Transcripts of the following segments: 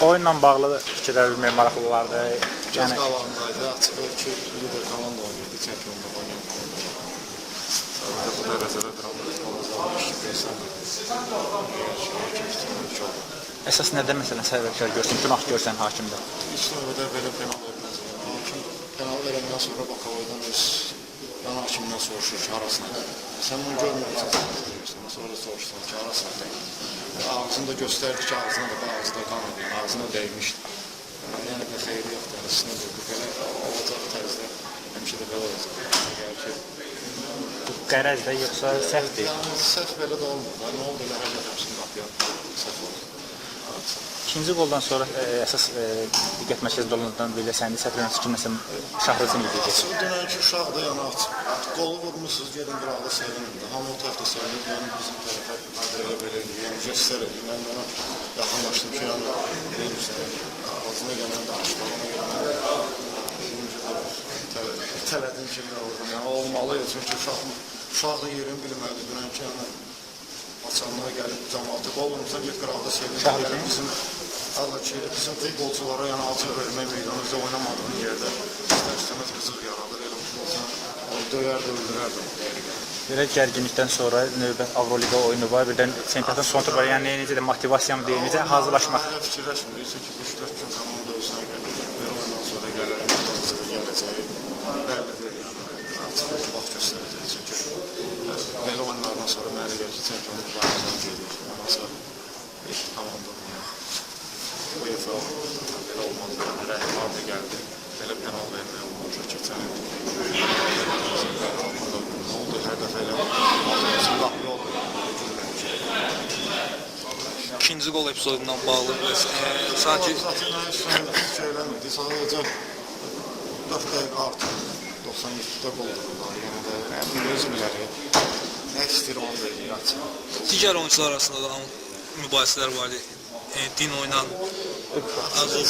Oyunla bağlı fikirlər bilmək maraqlılardır. Caz qalanındaydı, açıq ki, lider komanda oynayırdı, çempionluq oynayırdı. Sonra bu dərəcədə dramatikamızda işləyirsən. Əsas nədə məsələn səbəbkar görsən, günah görsən hakimdə? İlk növbədə belə penal verməz. Hakim penal verəndən sonra Bakavoydan öz yan hakimdən soruşur ki, arasına gəlir. Sən bunu görməyəcəksən, sonra soruşsan ki, arasına gəlir. Ağzında göstərdi ki, ağzına da qan edir, ağzına dəymişdi. Yəni də xeyri yoxdur, üstünə durdu. Belə olacaq tərzdə həmişə də belə olacaq. Əgər ki... Bu qərəzdə yoxsa səhvdir? Yəni səhv belə də olmur. Nə oldu elə hər həmsin qapıya səhv oldu. İkinci qoldan sonra əsas diqqət mərkəzində olanlardan belə sənin səhvlərin çıxılməsə Şahrızın idi. Dünənki uşaq da yəni qolu vurmuşsunuz, gedin qıraqda sevinin. Hamı o tərəfdə sevinir, yəni bizim tərəfə belə yəni göstər edin. Mən ona yaxınlaşdım ki, yəni deyirsən, ağzına gələn danışma, ona görə mən itələdim ki, nə oldu. Yəni olmalıydı, çünki uşaq da yerini bilməlidir. Dünənki yəni açanlığa gəlib cəmaatı qol vurmuşsan, get qıraqda sevinir. Bizim futbolçulara yəni açıq vermək meydanımızda oynamadığın yerdə istər-istəməz qızıq yaradır. Elə olsan, döyərdi, öldürərdi. Belə gərginlikdən sonra növbət Avroliqa oyunu var, birdən çempionatın son tur var. Yəni necə də motivasiyamı deyil, necə hazırlaşmaq? Elə fikirləşmirik ki, 3-4 gün komanda özünə gəlir, bir oyundan sonra gəlir, gələcəyi bəllidir. Açıq vaxt göstərəcək. Çünki belə oyunlardan sonra mənə gəlir ki, çempionluqlarımızdan gedir. Ondan sonra bir komanda UEFA belə olmalı, rəhmar da gəldi, belə penal verməyə olmalı, keçən nə oldu, hər dəfə elə bizim qapı oldu. İkinci qol epizodundan bağlı sanki... Söyləmirdi, sadəcə 4 dəqiqə artıq 97-də qol dururlar, yəni də öz biləri, nə istəyir onu deyir, açıq. Digər oyuncular arasında da mübahisələr var idi. Din oynan Azov.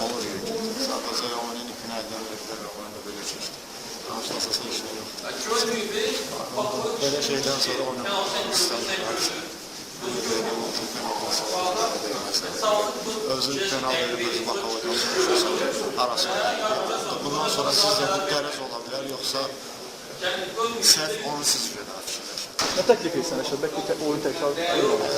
Olur ya ki, sadəcə oyunun ipini əldən veriblər və oyunda belə keçdi. Danışlasasa işlə yoxdur. Belə şeydən sonra oynamaq istəmirlər. Özü penal verib, özü Bakavoydan soruşursa arasında. Bundan sonra sizdə bu qərəz ola bilər, yoxsa səhv onu siz verər fikirləşir. Nə təklif etsən, bəlkə oyun təkrar olmaz.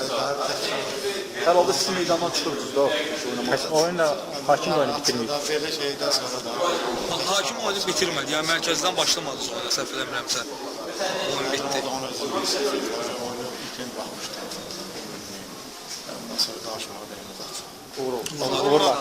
Hər halda sizin meydandan çıxırsınız da oynamaq. Oyunla hakim oyunu bitirməyib. Belə şeydən sonra da... Hakim oyunu bitirmədi, yəni mərkəzdən başlamadı sonra, səhv eləmirəmsə. Oyun bitdi. Onu özü bir səhv edir, oyunu itin baxmışdı. Ondan sonra qarşımağa dəyməz açıq. Uğurlar.